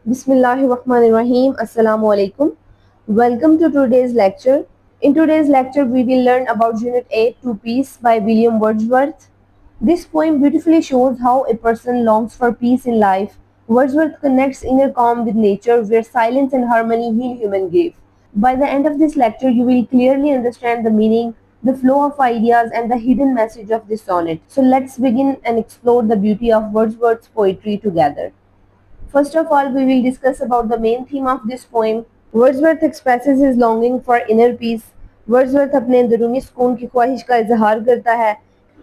Bismillahirrahmanirrahim. Assalamu alaikum. Welcome to today's lecture. In today's lecture, we will learn about Unit 8 to Peace by William Wordsworth. This poem beautifully shows how a person longs for peace in life. Wordsworth connects inner calm with nature, where silence and harmony heal human grief. By the end of this lecture, you will clearly understand the meaning, the flow of ideas, and the hidden message of this sonnet. So let's begin and explore the beauty of Wordsworth's poetry together. First of all, we will discuss about the main theme of this poem. Wordsworth expresses his longing for inner peace. Wordsworth अपने अंदरूनी सुकून की ख्वाहिश का इजहार करता है.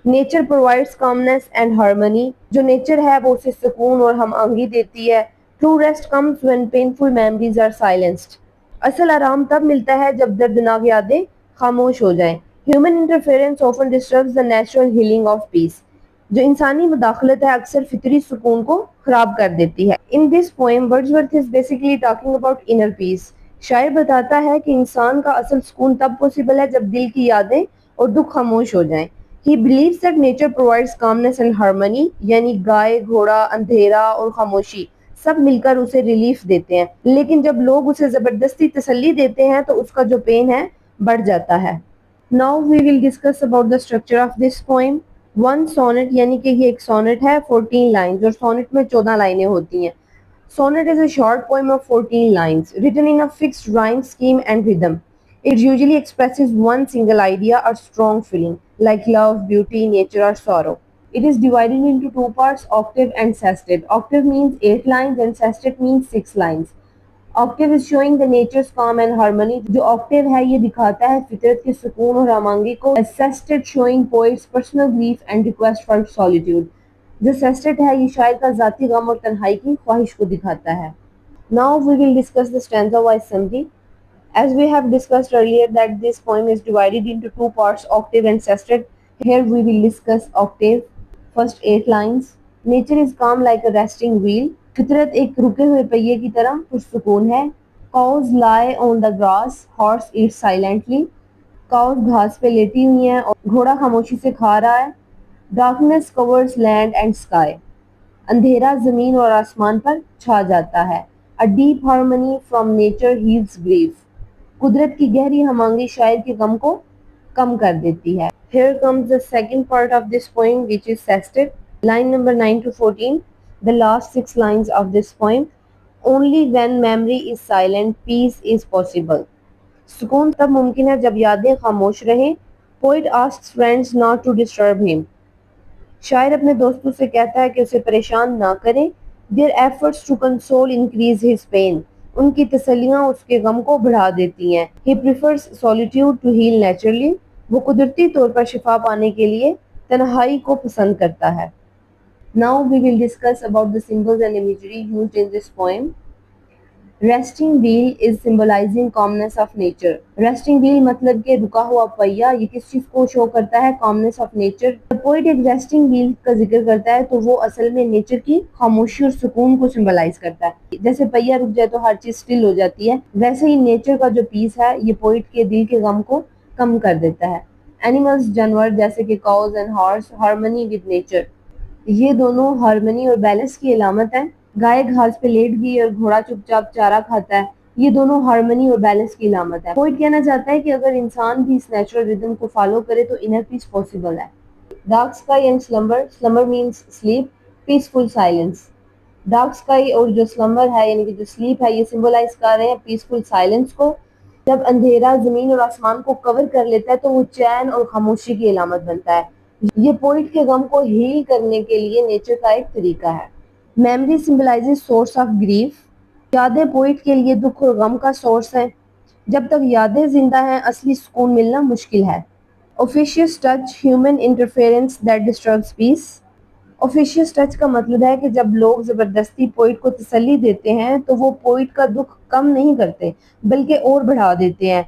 Nature provides calmness and harmony. जो नेचर है वो उसे सुकून और हम आहंगी देती है. True rest comes when painful memories are silenced. असल आराम तब मिलता है जब दर्दनाक यादें खामोश हो जाएं. Human interference often disturbs the natural healing of peace. जो इंसानी मुदाखलत है अक्सर फितरी सुकून को खराब कर देती है. In this poem Wordsworth is basically talking about inner peace. शायर बताता है कि इंसान का असल सुकून तब पॉसिबल है जब दिल की यादें और दुख खामोश हो जाएं. He believes that nature provides calmness and harmony, यानी गाय, घोड़ा, अंधेरा और खामोशी सब मिलकर उसे रिलीफ देते हैं. लेकिन जब लोग उसे जबरदस्ती तसल्ली देते हैं तो उसका जो पेन है बढ़ जाता है. Now we will discuss about the structure of this poem. One sonnet, यानी कि ये एक सोनेट है 14 लाइन्स, और सोनेट में 14 लाइनें होती हैं. Sonnet is a short poem of 14 lines, written in a fixed rhyme scheme and rhythm. It usually expresses one single idea or strong feeling, like love, beauty, nature, or sorrow. It is divided into two parts, octave and sestet. Octave means 8 lines and sestet means 6 lines. Octave is showing the natures काम and harmony. जो Octave है ये दिखाता है फितरत के सुकून और आमांगी को. Sestet showing poets personal grief and request for solitude. जो सेस्टेट है ये शायर का जाती गम और तन्हाई की ख्वाहिश को दिखाता है. Now we will discuss the stanza wise summary. As we have discussed earlier that this poem is divided into two parts, octave and sestet. Here we will discuss octave. First 8 lines. Nature is calm like a resting wheel. फितरत एक रुके हुए पहिए की तरह पुरसुकून है. Cows lie on the grass. Horse eats silently. Cows घास पे लेटी हुई हैं और घोड़ा खामोशी से खा रहा है. Darkness covers land and sky. अंधेरा जमीन और आसमान पर छा जाता है. A deep harmony from nature heals grief. कुदरत की गहरी हमांगी शायर के गम को कम कर देती है. Here comes the second part of this poem, which is sestet. Line number 9 to 14. The last 6 lines of this poem. Only when memory is silent, peace is possible. सुकून तब मुमकिन है जब यादें खामोश रहें. Poet asks friends not to disturb him. शायर अपने दोस्तों से कहता है कि उसे परेशान ना करें. Their efforts to console increase his pain. उनकी तसल्लियाँ उसके गम को बढ़ा देती हैं. He prefers solitude to heal naturally. वो कुदरती तौर पर शिफा पाने के लिए तन्हाई को पसंद करता है. Now we will discuss about the symbols and imagery used in this poem. Resting wheel is symbolising commonness of nature. Resting wheel मतलब कि रुका हुआ पहिया, ये किस चीज को शो करता है? कॉमनेस ऑफ नेचर. जब पोएट एक रेस्टिंग व्हील का जिक्र करता है तो वो असल में नेचर की खामोशी और सुकून को सिंबलाइज करता है. जैसे पहिया रुक जाए तो हर चीज स्टिल हो जाती है, वैसे ही नेचर का जो पीस है ये पोएट के दिल के गम को कम कर देता है. एनिमल्स, जानवर जैसे कि cause and horse, harmony with nature. ये दोनों हार्मनी और बैलेंस की अलामत है. गाय घास पे लेट गई और घोड़ा चुपचाप चारा खाता है. ये दोनों हार्मनी और बैलेंस की अलामत है. पोएट कहना चाहता है कि अगर इंसान भी इस नेचुरल रिदम को फॉलो करे तो इनर पीस पॉसिबल है. Dark sky and slumber. Slumber means sleep, peaceful silence. Dark sky और जो स्लम्बर है यानी कि जो स्लीप है ये सिंबलाइज कर रहे हैं पीसफुल साइलेंस को. जब अंधेरा जमीन और आसमान को कवर कर लेता है तो वो चैन और खामोशी की अलामत बनता है. ये पोएट के गम को हील करने के लिए नेचर का एक तरीका है. Memory symbolises source of grief. यादें पोइट के लिए दुख और गम का सोर्स हैं. जब तक यादें जिंदा हैं असली सुकून मिलना मुश्किल है. Officious touch, human interference that disturbs peace. Officious touch का मतलब है कि जब लोग जबरदस्ती पोइट को तसल्ली देते हैं तो वो पोइट का दुख कम नहीं करते बल्कि और बढ़ा देते हैं.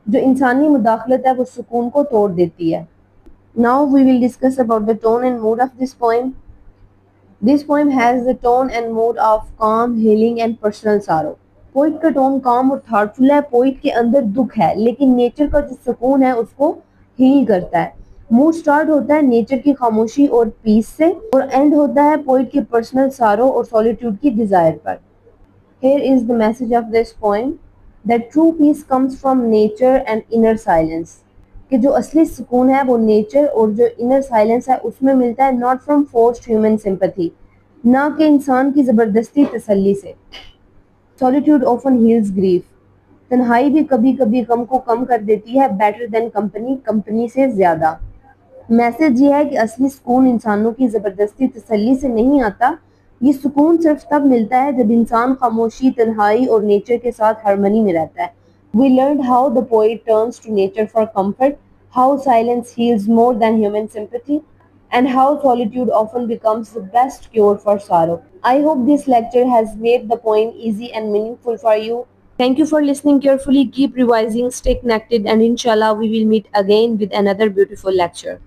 जो इंसानी मुदाखलत है वो सुकून को तोड़ देती है. Now we will discuss about the tone and mood of this poem. This poem has the tone and mood of calm, healing and personal sorrow. Poet का टोन काम और थॉटफुल है. पोइट के अंदर दुख है लेकिन नेचर का जो सुकून है उसको हील करता है. मूड स्टार्ट होता है नेचर की खामोशी और पीस से और एंड होता है पोइट के पर्सनल सारो और सॉलिट्यूड की डिजायर पर. Here is the message of this poem that true peace comes from nature and inner silence. कि जो असली सुकून है वो नेचर और जो इनर साइलेंस है उसमें मिलता है, not from forced human sympathy, ना कि इंसान की ज़बरदस्ती तसल्ली से। सॉलिट्यूड ऑफन हील्स ग्रीफ, तन्हाई भी कभी कभी गम को कम कर देती है, बेटर देन कंपनी, कंपनी से ज़्यादा। मैसेज ये है कि असली सुकून इंसानों की ज़बरदस्ती तसल्ली से नहीं आता, ये सुकून सिर्फ तब मिलता है जब इंसान खामोशी, तन्हाई और नेचर के साथ हार्मनी में रहता है। We learned how the poet turns to nature for comfort, how silence heals more than human sympathy, and how solitude often becomes the best cure for sorrow. I hope this lecture has made the poem easy and meaningful for you. Thank you for listening carefully. Keep revising, stay connected, and inshallah, we will meet again with another beautiful lecture.